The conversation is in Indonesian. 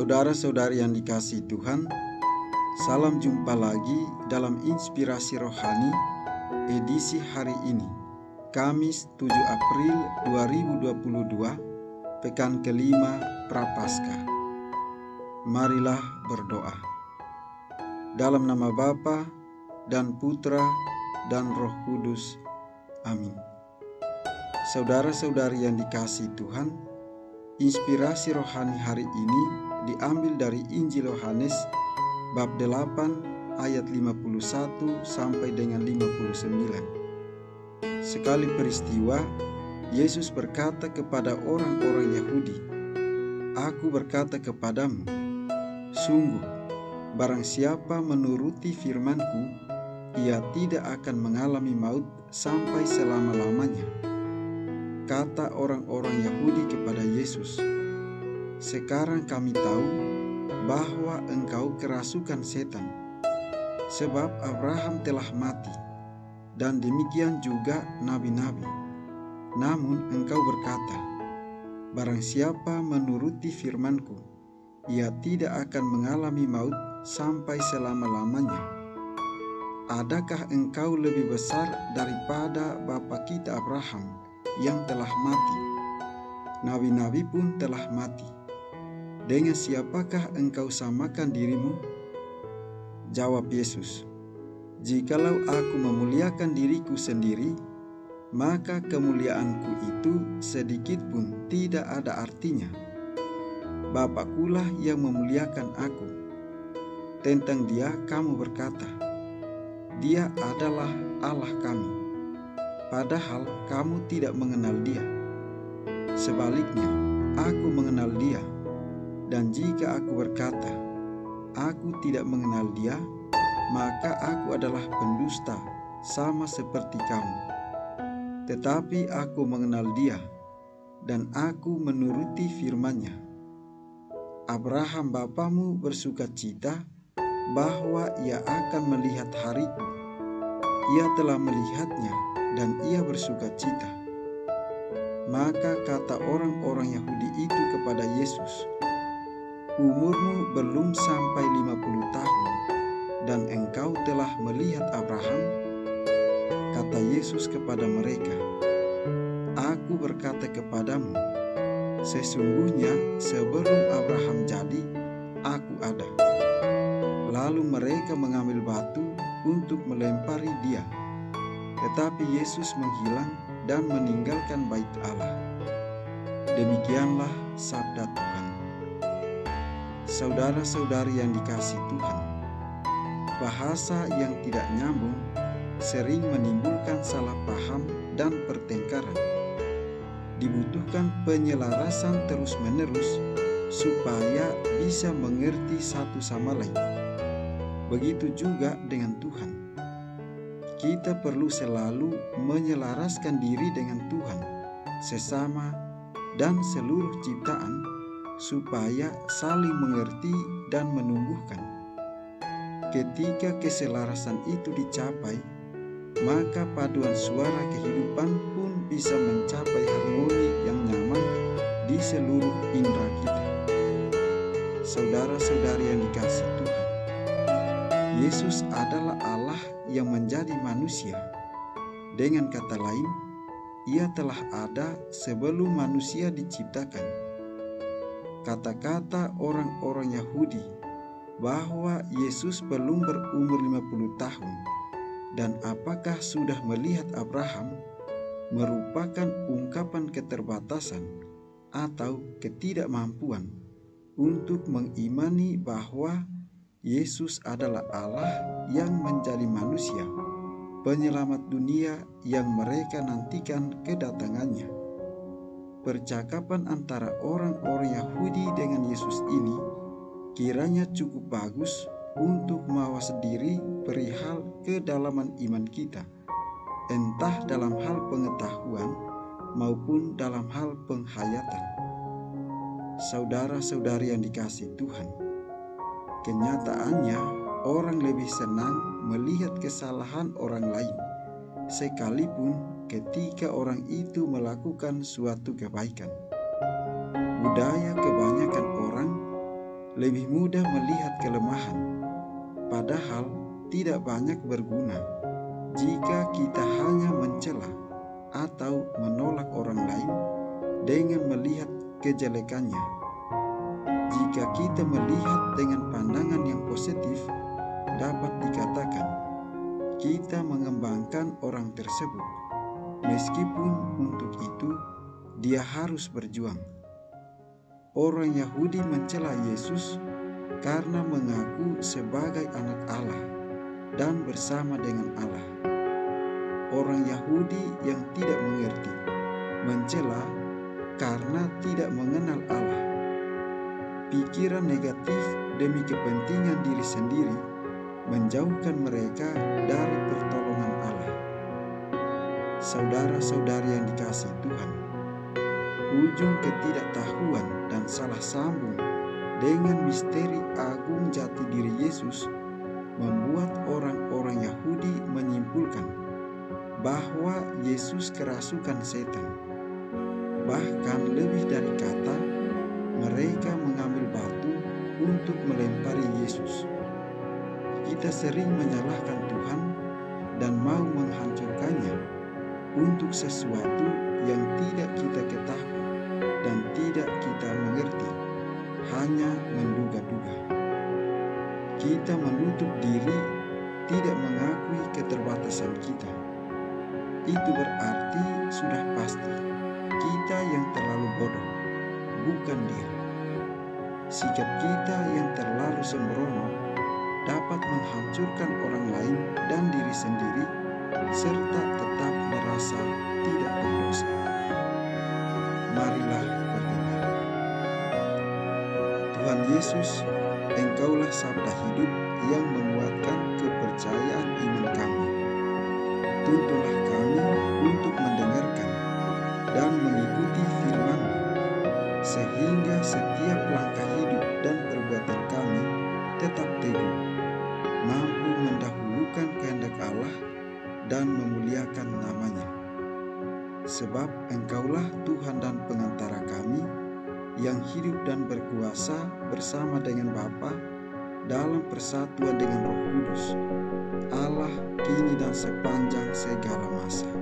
Saudara-saudari yang dikasihi Tuhan, salam jumpa lagi dalam Inspirasi Rohani edisi hari ini, Kamis 7 April 2022, pekan kelima Prapaskah. Marilah berdoa. Dalam nama Bapa dan Putra dan Roh Kudus. Amin. Saudara-saudari yang dikasihi Tuhan, inspirasi rohani hari ini diambil dari Injil Yohanes bab 8 ayat 51 sampai dengan 59. Sekali peristiwa, Yesus berkata kepada orang-orang Yahudi, "Aku berkata kepadamu, sungguh, barang siapa menuruti firman-Ku, ia tidak akan mengalami maut sampai selama-lamanya." Kata orang-orang Yahudi kepada Yesus, "Sekarang kami tahu bahwa engkau kerasukan setan, sebab Abraham telah mati, dan demikian juga nabi-nabi. Namun engkau berkata, barang siapa menuruti firman-Ku, ia tidak akan mengalami maut sampai selama-lamanya. Adakah engkau lebih besar daripada bapa kita Abraham yang telah mati? Nabi-nabi pun telah mati. Dengan siapakah engkau samakan dirimu?" Jawab Yesus, "Jikalau aku memuliakan diriku sendiri, maka kemuliaanku itu sedikit pun tidak ada artinya. Bapakkulah yang memuliakan aku. Tentang Dia kamu berkata, Dia adalah Allah kami, padahal kamu tidak mengenal Dia. Sebaliknya, aku mengenal Dia, dan jika aku berkata, aku tidak mengenal Dia, maka aku adalah pendusta sama seperti kamu. Tetapi aku mengenal Dia, dan aku menuruti firman-Nya. Abraham bapamu bersukacita bahwa ia akan melihat hariku. Ia telah melihatnya, dan ia bersukacita." Maka kata orang-orang Yahudi itu kepada Yesus, "Umurmu belum sampai 50 tahun, dan engkau telah melihat Abraham?" Kata Yesus kepada mereka, "Aku berkata kepadamu, sesungguhnya sebelum Abraham jadi, aku ada." Lalu mereka mengambil batu untuk melempari Dia. Tetapi Yesus menghilang dan meninggalkan bait Allah. Demikianlah sabda Tuhan. Saudara-saudari yang dikasihi Tuhan, bahasa yang tidak nyambung sering menimbulkan salah paham dan pertengkaran. Dibutuhkan penyelarasan terus-menerus supaya bisa mengerti satu sama lain. Begitu juga dengan Tuhan. Kita perlu selalu menyelaraskan diri dengan Tuhan, sesama, dan seluruh ciptaan supaya saling mengerti dan menumbuhkan. Ketika keselarasan itu dicapai, maka paduan suara kehidupan pun bisa mencapai harmoni yang nyaman di seluruh indera kita. Saudara-saudari yang dikasihi Tuhan, Yesus adalah Allah yang menjadi manusia. Dengan kata lain, Ia telah ada sebelum manusia diciptakan. Kata-kata orang-orang Yahudi bahwa Yesus belum berumur 50 tahun dan apakah sudah melihat Abraham merupakan ungkapan keterbatasan atau ketidakmampuan untuk mengimani bahwa Yesus adalah Allah yang menjadi manusia, penyelamat dunia yang mereka nantikan kedatangannya. Percakapan antara orang-orang Yahudi dengan Yesus ini kiranya cukup bagus untuk mawas diri perihal kedalaman iman kita, entah dalam hal pengetahuan maupun dalam hal penghayatan. Saudara-saudari yang dikasihi Tuhan, kenyataannya orang lebih senang melihat kesalahan orang lain, sekalipun ketika orang itu melakukan suatu kebaikan. Budaya kebanyakan orang lebih mudah melihat kelemahan, padahal tidak banyak berguna jika kita hanya mencela atau menolak orang lain dengan melihat kejelekannya. Jika kita melihat dengan pandangan yang positif, dapat dikatakan kita mengembangkan orang tersebut, meskipun untuk itu dia harus berjuang. Orang Yahudi mencela Yesus karena mengaku sebagai anak Allah dan bersama dengan Allah. Orang Yahudi yang tidak mengerti mencela karena tidak mengenal Allah. Pikiran negatif demi kepentingan diri sendiri menjauhkan mereka dari pertolongan Allah. Saudara-saudari yang dikasihi Tuhan, ujung ketidaktahuan dan salah sambung dengan misteri agung jati diri Yesus membuat orang-orang Yahudi menyimpulkan bahwa Yesus kerasukan setan. Bahkan lebih dari kata, mereka mengambil batu untuk melempari Yesus. Kita sering menyalahkan Tuhan dan mau menghancurkannya untuk sesuatu yang tidak kita ketahui dan tidak kita mengerti, hanya menduga-duga. Kita menutup diri, tidak mengakui keterbatasan kita. Itu berarti sudah pasti kita yang terlalu bodoh, bukan dia. Sikap kita yang terlalu sembrono dapat menghancurkan orang lain dan diri sendiri, serta tetap merasa tidak berdosa. Marilah berdoa. Tuhan Yesus, Engkaulah sabda hidup yang menguatkan kepercayaan iman kami. Tuntunlah kami untuk mendengarkan dan mengikuti firman-Mu, sehingga setiap langkah hidup dan perbuatan kami tetap teguh, mampu mendahulukan kehendak Allah dan memuliakan nama-Nya. Sebab Engkaulah Tuhan dan pengantara kami, yang hidup dan berkuasa bersama dengan Bapa dalam persatuan dengan Roh Kudus, Allah kini dan sepanjang segala masa.